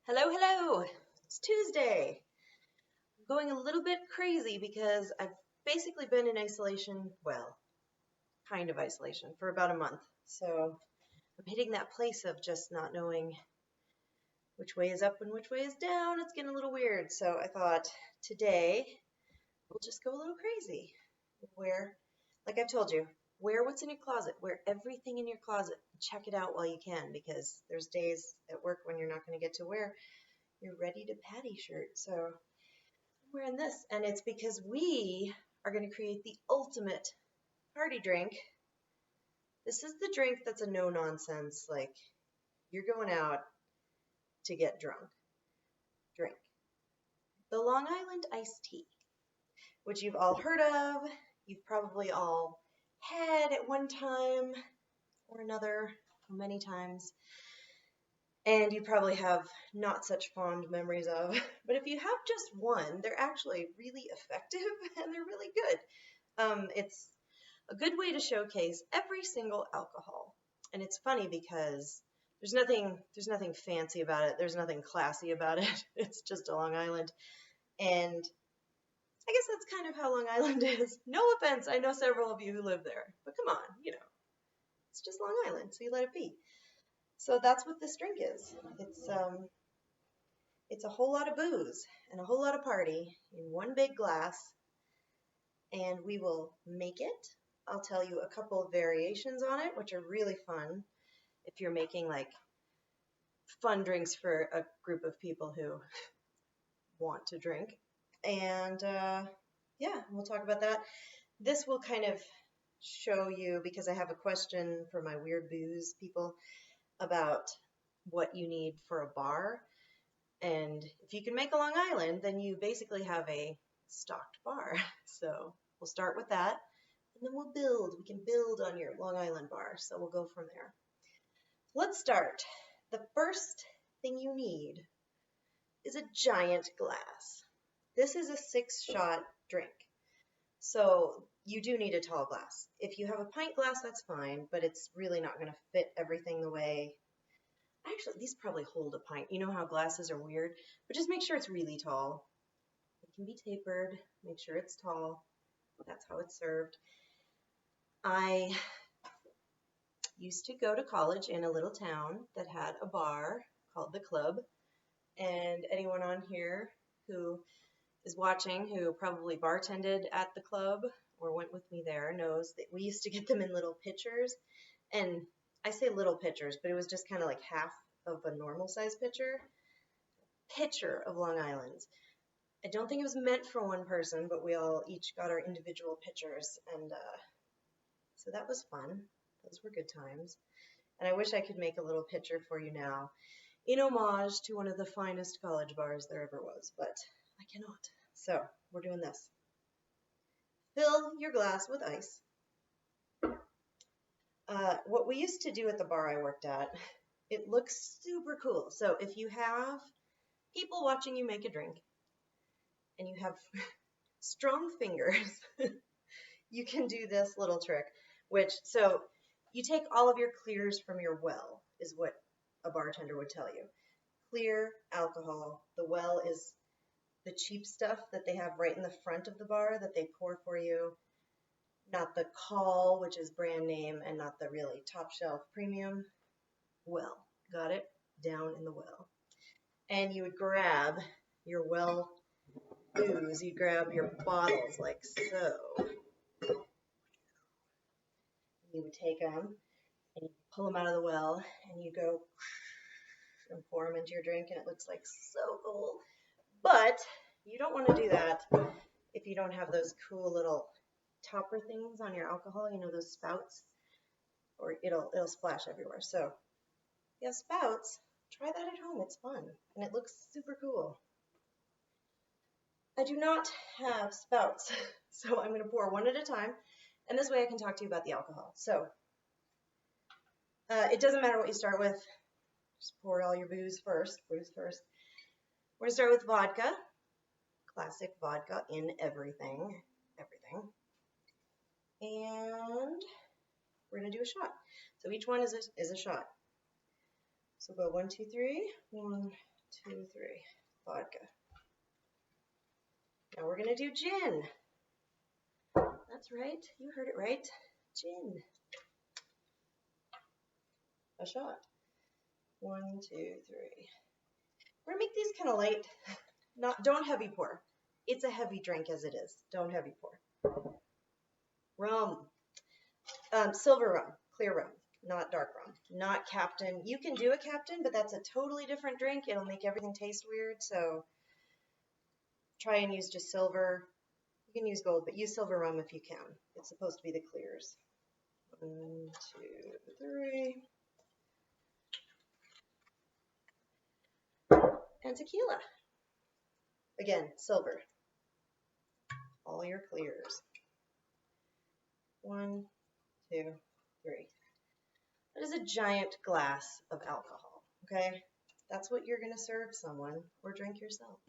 Hello, hello. It's Tuesday. I'm going a little bit crazy because I've basically been in isolation, well, kind of isolation, for about a month. So I'm hitting that place of just not knowing which way is up and which way is down. It's getting a little weird. So I thought today we'll just go a little crazy. Like I've told you, wear what's in your closet. Wear everything in your closet. Check it out while you can because there's days at work when you're not going to get to wear your ready to patty shirt. So I'm wearing this, and it's because we are going to create the ultimate party drink. This is the drink that's a no nonsense, like you're going out to get drunk. Drink the Long Island iced tea, which you've all heard of. You've probably all had at one time or another, many times. And you probably have not such fond memories of. But if you have just one, they're actually really effective and they're really good. It's a good way to showcase every single alcohol. And it's funny because there's nothing fancy about it. There's nothing classy about it. It's just a Long Island. And I guess that's kind of how Long Island is. No offense, I know several of you who live there. But come on, it's just Long Island, so you let it be. So that's what this drink is. It's a whole lot of booze and a whole lot of party in one big glass, and we will make it. I'll tell you a couple of variations on it, which are really fun if you're making like fun drinks for a group of people who want to drink. And yeah, we'll talk about that. This will kind of show you, because I have a question for my weird booze people about what you need for a bar. And if you can make a Long Island, then you basically have a stocked bar. So we'll start with that, and then we'll build. We can build on your Long Island bar. So we'll go from there. Let's start. The first thing you need is a giant glass. This is a 6-shot drink. So you do need a tall glass. If you have a pint glass, that's fine, but it's really not going to fit everything the way. Actually, these probably hold a pint. You know how glasses are weird, but just make sure it's really tall. It can be tapered. Make sure it's tall. That's how it's served. I used to go to college in a little town that had a bar called the Club, and anyone on here who is watching who probably bartended at the club or went with me there knows that we used to get them in little pitchers. And I say little pitchers, but it was just kind of like half of a normal size pitcher of Long Island's. I don't think it was meant for one person, but we all each got our individual pitchers, and so that was fun. Those were good times. And I wish I could make a little pitcher for you now in homage to one of the finest college bars there ever was, but I cannot. So we're doing this. Fill your glass with ice. What we used to do at the bar I worked at, it looks super cool. So if you have people watching you make a drink and you have strong fingers, you can do this little trick, so you take all of your clears from your well, is what a bartender would tell you. Clear alcohol. The well is the cheap stuff that they have right in the front of the bar that they pour for you. Not the call, which is brand name, and not the really top shelf premium. Well, got it? Down in the well. And you would grab your well booze. You'd grab your bottles like so. You would take them and you pull them out of the well and you go and pour them into your drink, and it looks like so cool. But you don't want to do that if you don't have those cool little topper things on your alcohol, those spouts, or it'll splash everywhere. So if you have spouts, try that at home. It's fun and it looks super cool. I do not have spouts, so I'm going to pour one at a time, and this way I can talk to you about the alcohol. So it doesn't matter what you start with. Just pour all your booze first. We're going to start with vodka. Classic vodka in everything. And we're going to do a shot. So each one is a shot. So go 1, 2, 3. 1, 2, 3. Vodka. Now we're going to do gin. That's right. You heard it right. Gin. A shot. 1, 2, 3. We're going to make these kind of light. Don't heavy pour. It's a heavy drink as it is. Don't heavy pour. Rum. Silver rum. Clear rum. Not dark rum. Not Captain. You can do a Captain, but that's a totally different drink. It'll make everything taste weird. So try and use just silver. You can use gold, but use silver rum if you can. It's supposed to be the clears. 1, 2, 3. And tequila. Again, silver. All your clears. 1, 2, 3. That is a giant glass of alcohol, okay? That's what you're going to serve someone or drink yourself.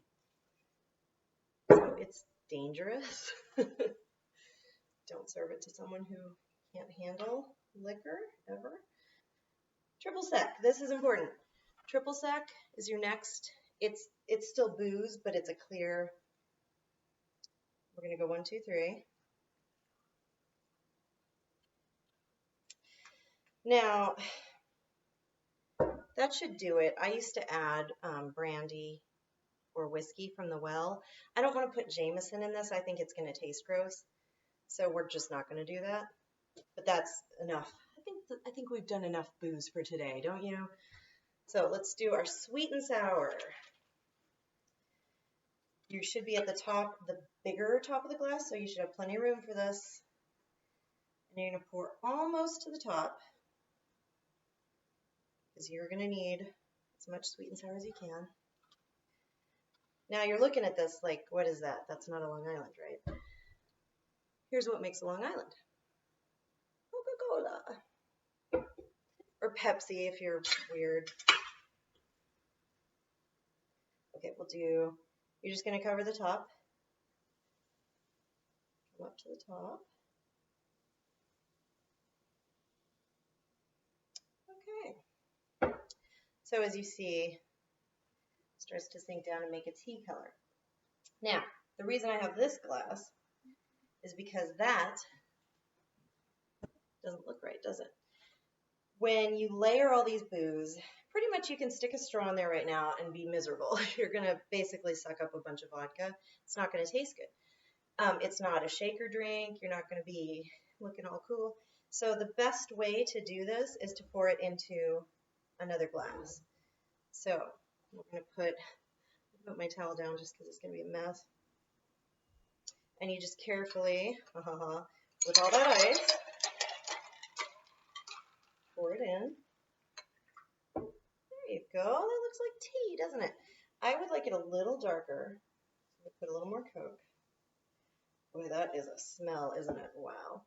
So it's dangerous. Don't serve it to someone who can't handle liquor ever. Triple sec. This is important. Triple sec is your next. It's still booze, but it's a clear. We're going to go 1, 2, 3. Now, that should do it. I used to add brandy or whiskey from the well. I don't want to put Jameson in this. I think it's going to taste gross. So we're just not going to do that. But that's enough. I think we've done enough booze for today, don't you? So let's do our sweet and sour. You should be at the top, the bigger top of the glass, so you should have plenty of room for this. And you're going to pour almost to the top, because you're going to need as much sweet and sour as you can. Now you're looking at this like, what is that? That's not a Long Island, right? Here's what makes a Long Island. Coca-Cola. Or Pepsi if you're weird. Okay, you're just going to cover the top. Come up to the top. Okay. So as you see, it starts to sink down and make a tea color. Now, the reason I have this glass is because that doesn't look right, does it? When you layer all these booze, pretty much you can stick a straw in there right now and be miserable. You're going to basically suck up a bunch of vodka. It's not going to taste good. It's not a shaker drink. You're not going to be looking all cool. So the best way to do this is to pour it into another glass. So I'm going to put my towel down just because it's going to be a mess. And you just carefully, with all that ice, pour it in. There you go. That looks like tea, doesn't it? I would like it a little darker. So put a little more Coke. Boy, that is a smell, isn't it? Wow.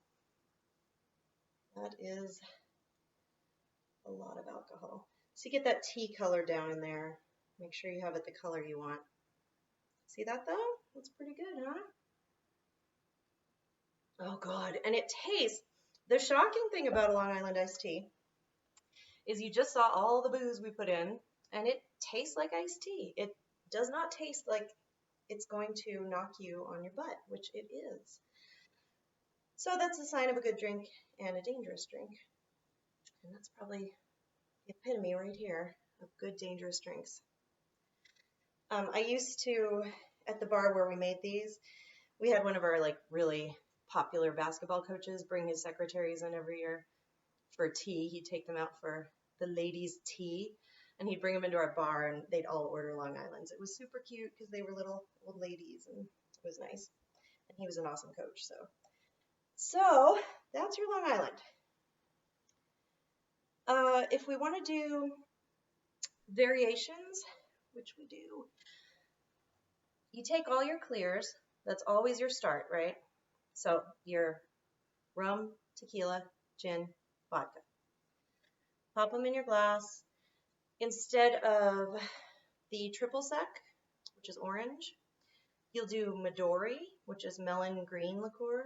That is a lot of alcohol. So you get that tea color down in there. Make sure you have it the color you want. See that though? That's pretty good, huh? Oh God, and it tastes, the shocking thing about a Long Island iced tea is you just saw all the booze we put in and it tastes like iced tea. It does not taste like it's going to knock you on your butt, which it is. So that's a sign of a good drink and a dangerous drink. And that's probably the epitome right here of good, dangerous drinks. I used to, at the bar where we made these, we had one of our like really popular basketball coaches bring his secretaries in every year for tea. He'd take them out for the ladies' tea, and he'd bring them into our bar, and they'd all order Long Islands. It was super cute because they were little old ladies, and it was nice. And he was an awesome coach. So that's your Long Island. If we want to do variations, which we do, you take all your clears. That's always your start, right? So your rum, tequila, gin, vodka. Pop them in your glass. Instead of the triple sec, which is orange, you'll do Midori, which is melon green liqueur.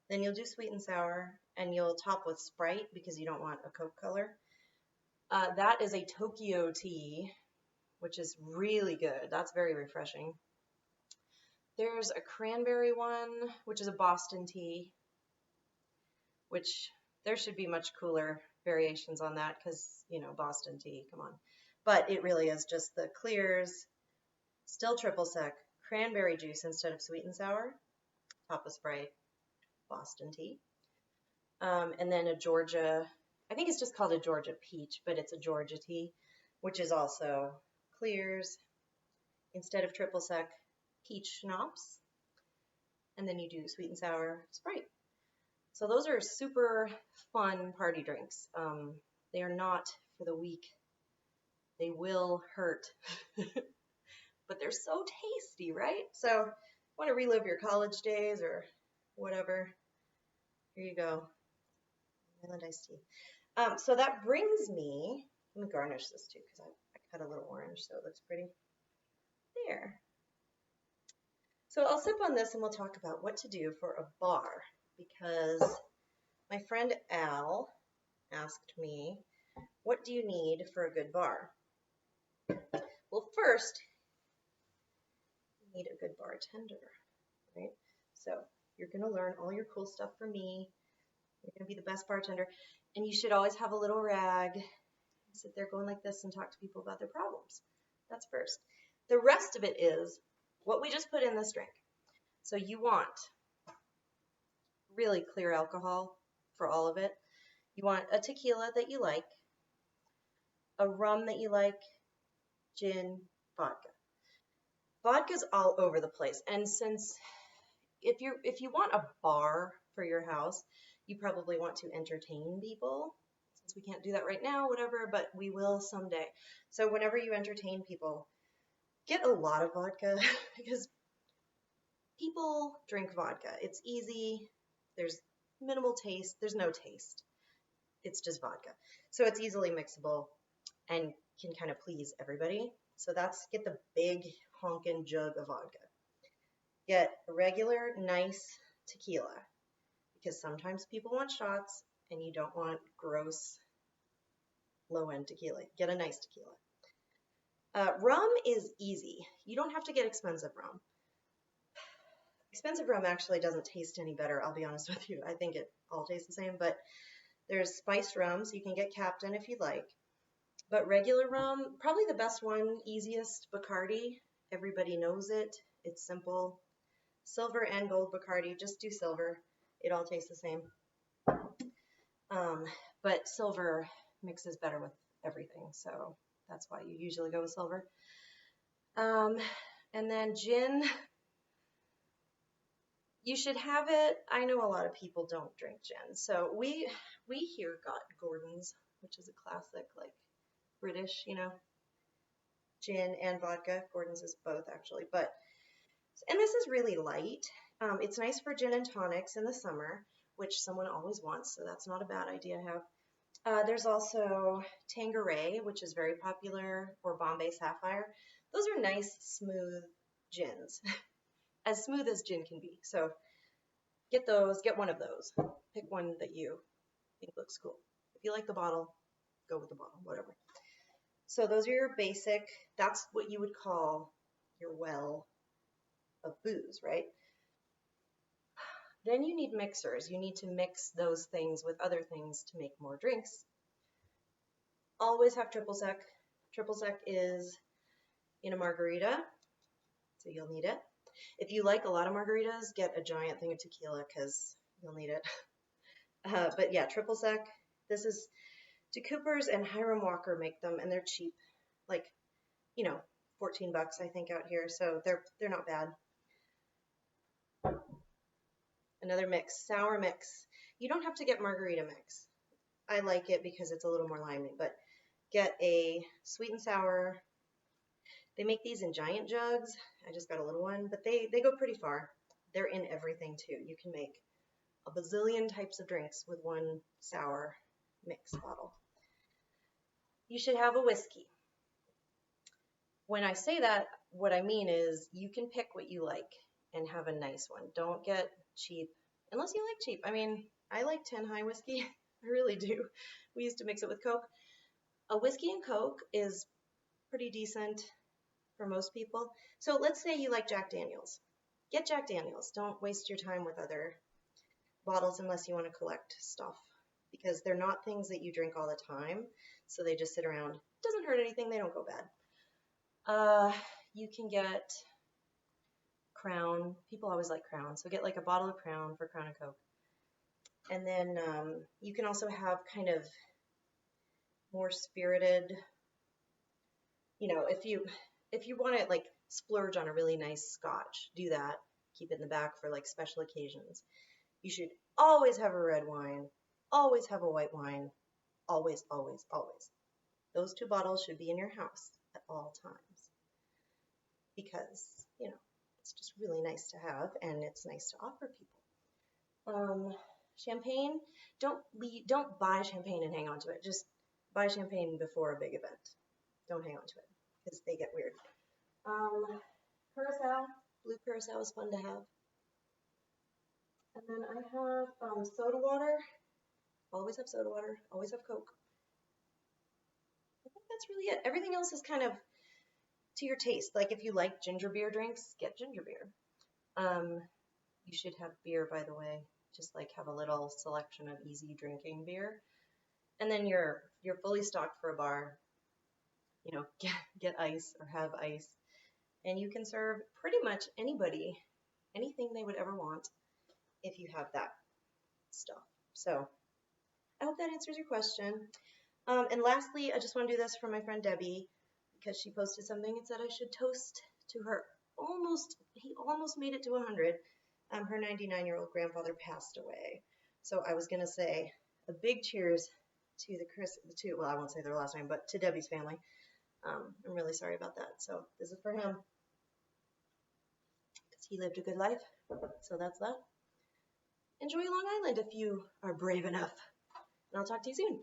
Then you'll do sweet and sour, and you'll top with Sprite because you don't want a Coke color. That is a Tokyo tea. which is really good. That's very refreshing. There's a cranberry one, which is a Boston tea, which there should be much cooler variations on that because, you know, Boston tea, come on. But it really is just the clears, still triple sec, cranberry juice instead of sweet and sour, top of Sprite, Boston tea. And then a Georgia, I think it's just called a Georgia peach, but it's a Georgia tea, which is also clears instead of triple sec, peach schnapps. And then you do sweet and sour Sprite. So those are super fun party drinks. They are not for the weak. They will hurt, but they're so tasty, right? So want to relive your college days or whatever, here you go. Island iced tea. So that brings me, let me garnish this too because I cut a little orange so it looks pretty. There. So I'll sip on this and we'll talk about what to do for a bar because my friend Al asked me, what do you need for a good bar? Well, first, you need a good bartender, right? So you're going to learn all your cool stuff from me. You're going to be the best bartender. And you should always have a little rag. Sit there going like this and talk to people about their problems. That's first. The rest of it is what we just put in this drink. So you want really clear alcohol for all of it. You want a tequila that you like, a rum that you like, gin, vodka. Vodka's all over the place. And since if you want a bar for your house, you probably want to entertain people. Since we can't do that right now, whatever, but we will someday. So whenever you entertain people, get a lot of vodka because people drink vodka. It's easy. There's minimal taste. There's no taste. It's just vodka. So it's easily mixable and can kind of please everybody. So get the big honkin' jug of vodka. Get a regular, nice tequila because sometimes people want shots and you don't want gross, low-end tequila. Get a nice tequila. Rum is easy. You don't have to get expensive rum. Expensive rum actually doesn't taste any better, I'll be honest with you. I think it all tastes the same, but there's spiced rums. You can get Captain if you'd like. But regular rum, probably the best one, easiest, Bacardi. Everybody knows it. It's simple. Silver and gold Bacardi, just do silver. It all tastes the same. But silver mixes better with everything, so that's why you usually go with silver. And then gin, you should have it. I know a lot of people don't drink gin, so we here got Gordon's, which is a classic, like British, you know, gin and vodka. Gordon's is both actually, and this is really light. It's nice for gin and tonics in the summer, which someone always wants, so that's not a bad idea to have. There's also Tanqueray, which is very popular, or Bombay Sapphire. Those are nice, smooth gins, as smooth as gin can be. So get those, get one of those. Pick one that you think looks cool. If you like the bottle, go with the bottle, whatever. So those are your basic, that's what you would call your well of booze, right? Then you need mixers. You need to mix those things with other things to make more drinks. Always have triple sec. Triple sec is in a margarita, so you'll need it. If you like a lot of margaritas, get a giant thing of tequila because you'll need it. But yeah, triple sec. This is De Cooper's and Hiram Walker make them, and they're cheap, like, you know, $14 I think out here, so they're not bad. Another mix, sour mix. You don't have to get margarita mix. I like it because it's a little more limey, but get a sweet and sour. They make these in giant jugs. I just got a little one, but they go pretty far. They're in everything too. You can make a bazillion types of drinks with one sour mix bottle. You should have a whiskey. When I say that, what I mean is you can pick what you like and have a nice one. Don't get cheap, unless you like cheap. I mean, I like 10 High whiskey. I really do. We used to mix it with Coke. A whiskey and Coke is pretty decent for most people. So let's say you like Jack Daniels. Get Jack Daniels. Don't waste your time with other bottles unless you want to collect stuff, because they're not things that you drink all the time. So they just sit around. Doesn't hurt anything. They don't go bad. You can get Crown. People always like Crown. So get like a bottle of Crown for Crown and Coke. And then you can also have kind of more spirited, if you want to like splurge on a really nice scotch, do that. Keep it in the back for like special occasions. You should always have a red wine, always have a white wine, always, always, always. Those two bottles should be in your house at all times because, it's just really nice to have and it's nice to offer people. Champagne, don't buy champagne and hang on to it. Just buy champagne before a big event. Don't hang on to it because they get weird. Curacao, blue curacao is fun to have. And then I have soda water. Always have soda water. Always have Coke. I think that's really it. Everything else is kind of to your taste. Like if you like ginger beer drinks, get ginger beer. You should have beer, by the way. Just like have a little selection of easy drinking beer. And then you're fully stocked for a bar. Get ice or have ice. And you can serve pretty much anybody anything they would ever want if you have that stuff. So I hope that answers your question. And lastly, I just want to do this for my friend Debbie because she posted something and said I should toast to her. He almost made it to 100. Her 99-year-old grandfather passed away. So I was going to say a big cheers to well, I won't say their last name, but to Debbie's family. I'm really sorry about that. So this is for him because he lived a good life. So that's that. Enjoy Long Island if you are brave enough. And I'll talk to you soon.